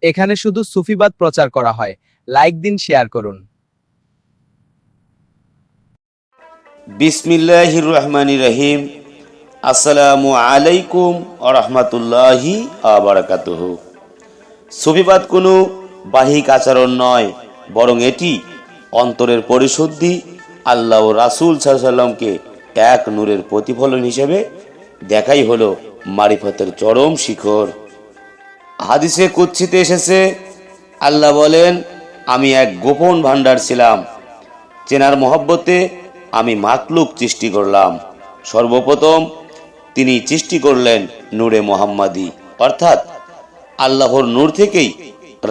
এখানে শুধু সুফিবাদ প্রচার করা হয়। লাইক দিন, শেয়ার করুন। বিসমিল্লাহির রহমানির রহিম। আসসালামু আলাইকুম ওয়া রাহমাতুল্লাহি ওয়া বারাকাতুহু। সুফিবাদ কোনো বাহ্যিক আচরণ নয়, বরং এটি অন্তরের পরিশুদ্ধি, আল্লাহ ও রাসূল সাল্লাল্লাহু আলাইহি সাল্লামকে এক নূরের প্রতিফলন হিসেবে দেখাই হলো মারিফতের চরম শিখর। হাদিসে কুদসিতে এসেছে, আল্লাহ বলেন, আমি এক গোপন ভাণ্ডার ছিলাম, চেনার মহব্বতে আমি মাখলুক সৃষ্টি করলাম। সর্বপ্রথম তিনি সৃষ্টি করলেন নূরে মোহাম্মদী, অর্থাৎ আল্লাহর নূর থেকেই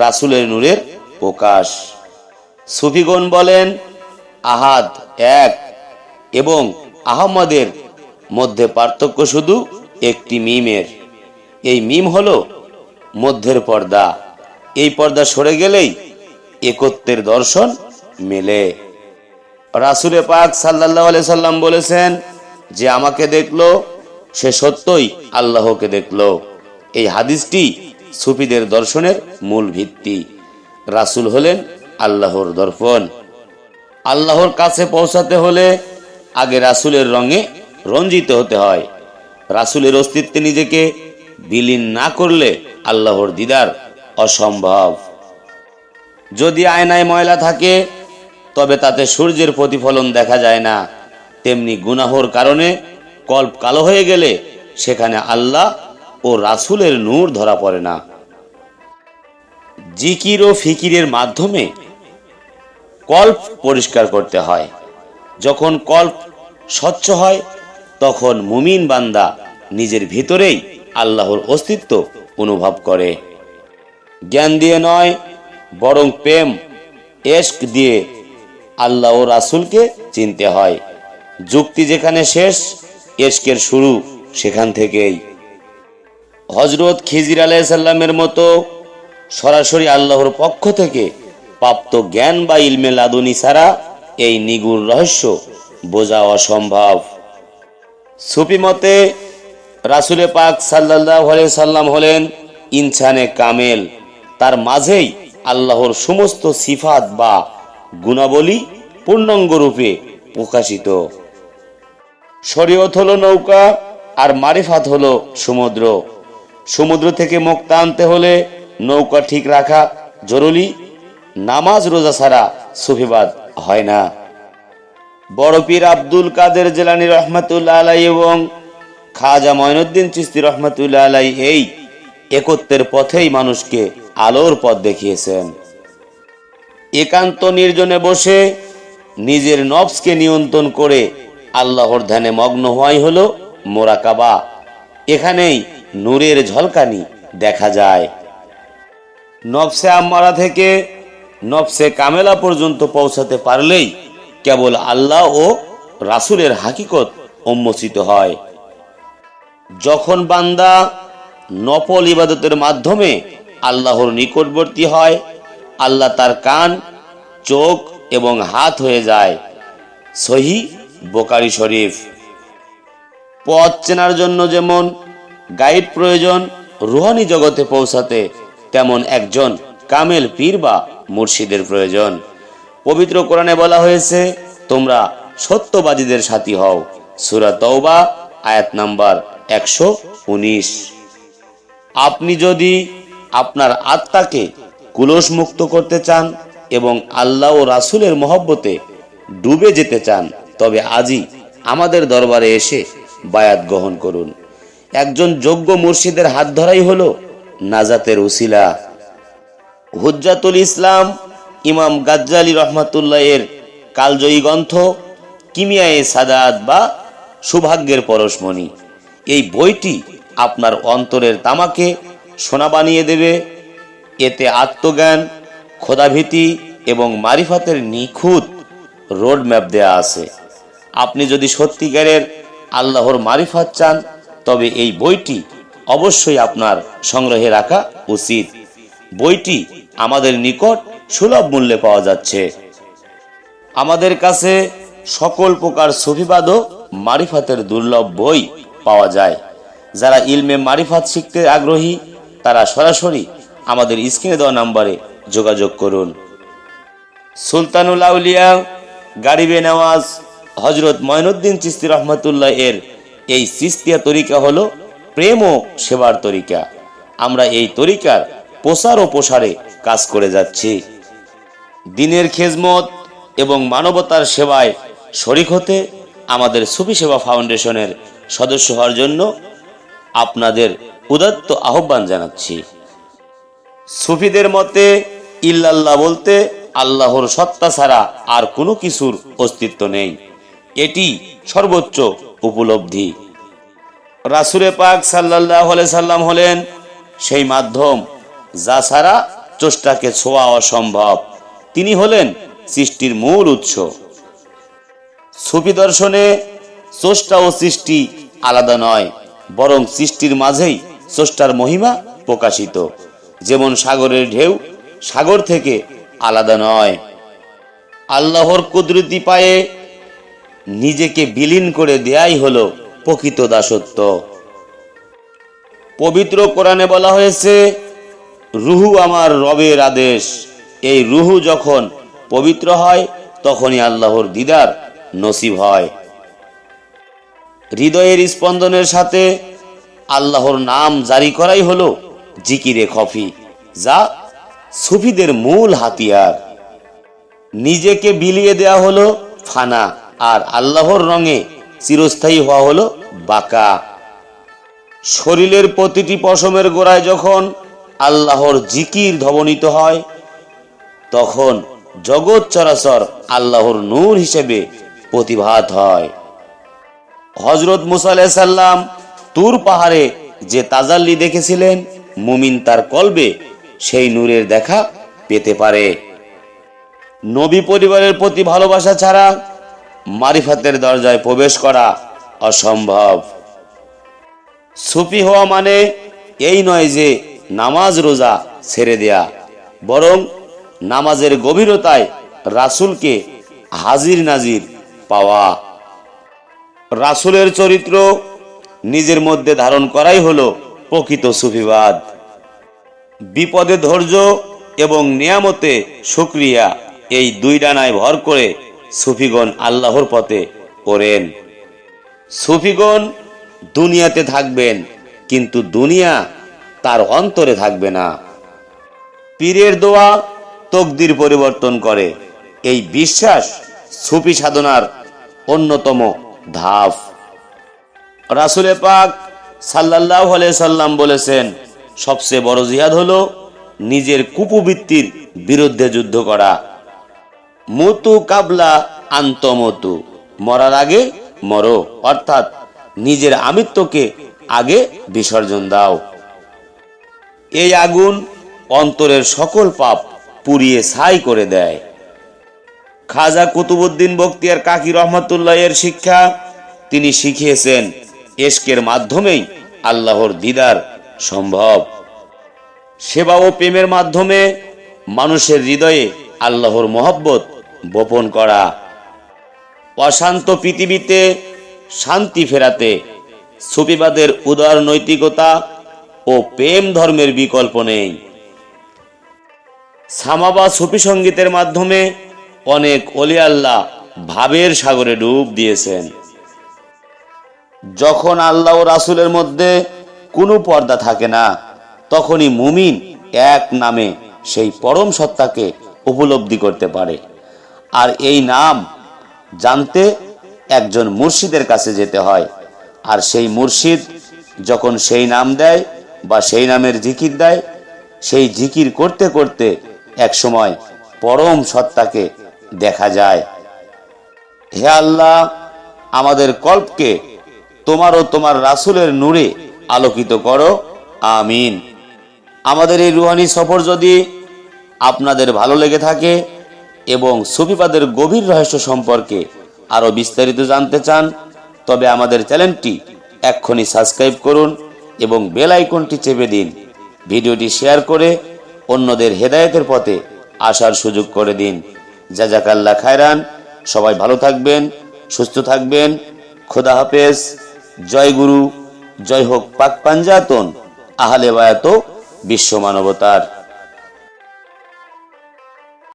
রাসূলের নূরের প্রকাশ। সুফিগণ বলেন, আহাদ এক এবং আহমদের মধ্যে পার্থক্য শুধু একটি মিমের। এই মিম হলো মধ্যের পর্দা। এই পর্দা সরে গেলেই একত্বের দর্শন মেলে। রাসূলে পাক সাল্লাল্লাহু আলাইহি সাল্লাম বলেছেন, যে আমাকে দেখলো সে সত্যই আল্লাহকে দেখলো। এই হাদিসটি সুফিদের দর্শনের মূল ভিত্তি। রাসূল হলেন আল্লাহর দর্পণ। আল্লাহর কাছে পৌঁছাতে হলে আগে রাসূলের রঙে রঞ্জিত হতে হয়। রাসূলের অস্তিত্বে নিজেকে বিলীন না করলে আল্লাহর দিদার অসম্ভব। যদি আয়নায় ময়লা থাকে তবে তাতে সূর্যের প্রতিফলন দেখা যায় না। তেমনি গুনাহর কারণে কল্প কালো হয়ে গেলে সেখানে আল্লাহ ও রাসূলের নূর ধরা পড়ে না। জিকির ও ফিকিরের মাধ্যমে কল্প পরিষ্কার করতে হয়। যখন কল্প স্বচ্ছ হয় তখন মুমিন বান্দা নিজের ভিতরেই আল্লাহর অস্তিত্ব অনুভব করে। জ্ঞান দিয়ে নয়, বরং প্রেম এশক দিয়ে আল্লাহ ও রাসূলকে চিনতে হয়। যুক্তি যেখানে শেষ, এশকের শুরু সেখান থেকেই। হযরত খিজির আলাইহিস সালামের মতো সরাসরি আল্লাহর পক্ষ থেকে প্রাপ্ত জ্ঞান বা ইলমে লাদুনী ছাড়া এই নিগুড় রহস্য বোঝা অসম্ভব। সুফি মতে রাসূলে পাক সাল্লাল্লাহু আলাইহি সাল্লাম হলেন ইনসানে কামেল। তার মাঝেই আল্লাহর সমস্ত সিফাত বা গুণাবলী পূর্ণাঙ্গ রূপে প্রকাশিত। শরীয়ত হলো নৌকা আর মারিফাত হলো সমুদ্র। সমুদ্র থেকে মুক্তা আনতে হলে নৌকা ঠিক রাখা জরুরি। নামাজ রোজা ছাড়া সুফিবাদ হয় না। বড় পীর আব্দুল কাদের জিলানী রহমাতুল্লাহ আলাইহি এবং খাজা মঈনুদ্দিন চিশতি রহমাতুল্লাহ আলাইহি এই একত্বের পথেই মানুষকে আলোর পথ দেখিয়েছেন। একান্ত নির্জনে বসে নিজের নফসকে নিয়ন্ত্রণ করে আল্লাহর ধ্যানে মগ্ন হওয়াই হলো মোরাকাবা। এখানেই নূরের ঝলকানি দেখা যায়। নফসে আম্মারা থেকে নফসে কামেলা পর্যন্ত পৌঁছাতে পারলেই কেবল আল্লাহ ও রাসূলের হাকিকত উন্মোচিত হয়। যখন বান্দা নফল ইবাদতের মাধ্যমে আল্লাহর নিকটবর্তী হয়, আল্লাহ তার কান, চোখ এবং হাত হয়ে যায়। সহিহ বুখারী শরীফ। পথ চেনার জন্য যেমন গাইড প্রয়োজন, রুহানি জগতে পৌঁছাতে তেমন একজন কামেল পীর বা মুর্শিদের প্রয়োজন। পবিত্র কোরআনে বলা হয়েছে, তোমরা সত্যবাদীদের সাথী হও। সূরা তাওবা আয়াত নাম্বার 119। আপনি যদি আপনার আত্মাকে কুলস মুক্ত করতে চান এবং আল্লাহ ও রাসূলের মহব্বতে ডুবে যেতে চান, তবে আজই আমাদের দরবারে এসে বায়াত গ্রহণ করুন। একজন যোগ্য মুর্শিদের হাত ধরাই হলো নাজাতের উসিলা। হুজ্জাতুল ইসলাম ইমাম গাজ্জালী রহমাতুল্লাহ এর কালজয়ী গ্রন্থ কিমিয়ায়ে সাদাত বা সৌভাগ্যের পরশমণি, এই বইটি আপনার অন্তরের তামাকে সোনা বানিয়ে দেবে। এতে আত্মজ্ঞান, খোদাভীতি এবং মারিফাতের নিখুঁত রোড ম্যাপ দেয়া আছে। আপনি যদি সত্যিকারের আল্লাহর মারিফাত চান, তবে এই বইটি অবশ্যই আপনার সংগ্রহে রাখা উচিত। বইটি আমাদের নিকট সুলভ মূল্যে পাওয়া যাচ্ছে। আমাদের কাছে সকল প্রকার সুফিবাদ ও মারিফাতের দুর্লভ বই পাওয়া যায়। যারা ইলমে মারিফাত শিখতে আগ্রহী তারা সরাসরি আমাদের স্ক্রিনে দেওয়া নাম্বারে যোগাযোগ করুন। সুলতানুল আউলিয়া গারিবে নওয়াজ হযরত মঈনুদ্দিন চিশতি রহমাতুল্লাহ এর এই চিশতিয়া তরিকা হলো প্রেম ও সেবার তরিকা। আমরা এই তরিকার প্রচার ও প্রসারে কাজ করে যাচ্ছি। দ্বীনের খেজমত এবং মানবতার সেবায় শরীক হতে আমাদের সুফি সেবা ফাউন্ডেশনের সদস্য হওয়ার জন্য আপনাদের উদাত্ত আহ্বান জানাচ্ছি। সুফিদের মতে ইল্লাল্লাহ বলতে আল্লাহর সত্তা ছাড়া আর কোনো কিছুর অস্তিত্ব নেই, এটি সর্বোচ্চ উপলব্ধি। রাসূলে পাক সাল্লাল্লাহু আলাইহি সাল্লাম হলেন সেই মাধ্যম যা ছাড়া স্রষ্টাকে ছোঁয়া অসম্ভব। তিনি হলেন সৃষ্টির মূল উৎস। সুফি দর্শনে স্রষ্টা ও সৃষ্টি আলাদা নয়, বরং সৃষ্টির মাঝেই স্রষ্টার মহিমা প্রকাশিত। যেমন সাগরের ঢেউ সাগর থেকে আলাদা নয়। আল্লাহর কুদরতি পায়ে নিজেকে বিলীন করে দেয়াই হলো প্রকৃত দাসত্ব। পবিত্র কোরআনে বলা হয়েছে, রুহু আমার রবের আদেশ। এই রুহু যখন পবিত্র হয় তখনই আল্লাহর দিদার নসিব হয়। হৃদয়ের স্পন্দনের সাথে আল্লাহর নাম জারি করাই হলো জিকিরে খফি, যা সুফিদের মূল হাতিয়ার। নিজেকে বিলিয়ে দেয়া হলো ফানা, আর আল্লাহর রঙে চিরস্থায়ী হওয়া হলো বাকা। শরীরের প্রতিটি পশমের গোড়ায় যখন আল্লাহর জিকির ধ্বনিত হয় তখন জগৎ চরাচর আল্লাহর নূর হিসেবে প্রতিভাত হয়। হযরত মুসা আলাইহিস সালাম তুর পাহাড়ে যে তাজাল্লি দেখেছিলেন, মুমিন তার কলবে সেই নূরের দেখা পেতে পারে। নবী পরিবারের প্রতি ভালোবাসা ছাড়া মারিফাতের দরজায় প্রবেশ করা অসম্ভব। সুফি হওয়া মানে এই নয় যে নামাজ রোজা ছেড়ে দেয়া, বরং নামাজের গভীরতায় রাসূলকে হাজির নাজির পাওয়া। রাসূলের চরিত্র নিজের মধ্যে ধারণ করাই হলো প্রকৃত সুফিবাদ। বিপদে ধৈর্য এবং নিয়ামতে শুকরিয়া, এই দুই ডানায় ভর করে সুফিগণ আল্লাহর পথে ওড়েন। সুফিগণ দুনিয়াতে থাকবেন, কিন্তু দুনিয়া তার অন্তরে থাকবে না। পীরের দোয়া তকদির পরিবর্তন করে, এই বিশ্বাস সুফি সাধনার অন্যতম ধাপ। রাসূলে পাক সাল্লাল্লাহু আলাইহি সাল্লাম বলেছেন, সবচেয়ে বড় জিহাদ হলো নিজের কুপবৃত্তির বিরুদ্ধে যুদ্ধ করা। মুতু কাবলা আন্তমতু, মরার আগে মরো, অর্থাৎ নিজের আমিত্বকে আগে বিসর্জন দাও। এই আগুন অন্তরের সকল পাপ পুড়িয়ে ছাই করে দেয়। খাজা কুতুবউদ্দিন বখতিয়ার কাকি রহমাতুল্লাহ এর শিক্ষা, তিনি শিখিয়েছেন ইশকের মাধ্যমেই আল্লাহর দিদার সম্ভব। সেবা ও প্রেমের মাধ্যমে মানুষের হৃদয়ে আল্লাহর মহব্বত বপন করা। অশান্ত পৃথিবীতে শান্তি ফেরাতে সুফিবাদের উদার নৈতিকতা ও প্রেম ধর্মের বিকল্প নেই। সামাবা সুফি সঙ্গীতের মাধ্যমে অনেক ওলি আল্লাহ ভাবের সাগরে ডুব দিয়েছেন। যখন আল্লাহ ও রাসূলের মধ্যে কোনো পর্দা থাকে না, তখনই মুমিন এক নামে সেই পরম সত্তাকে উপলব্ধি করতে পারে। আর এই নাম জানতে একজন মুর্শিদের কাছে যেতে হয়, আর সেই মুর্শিদ যখন সেই নাম দেয় বা সেই নামের জিকির দেয়, সেই জিকির করতে করতে একসময় পরম সত্তাকে দেখা যায়। হে আল্লাহ, আমাদের কল্পকে তোমার ও তোমার রাসূলের নূরে আলোকিত করো, আমিন। আমাদের এই রুহানি সফর যদি আপনাদের ভালো লেগে থাকে এবং সুফিবাদের গভীর রহস্য সম্পর্কে আরো বিস্তারিত জানতে চান, তবে আমাদের চ্যানেলটি এক্ষুনি সাবস্ক্রাইব করুন এবং বেল আইকনটি চেপে দিন। ভিডিওটি শেয়ার করে অন্যদের হেদায়েতের পথে আসার সুযোগ করে দিন। জাযাকাল্লাহ খায়রান। সবাই ভালো থাকবেন, সুস্থ থাকবেন। খোদা হাফেজ। জয় গুরু, জয় হোক পাক পাঞ্জাতন, আহলে বায়াত বিশ্ব মানবতার।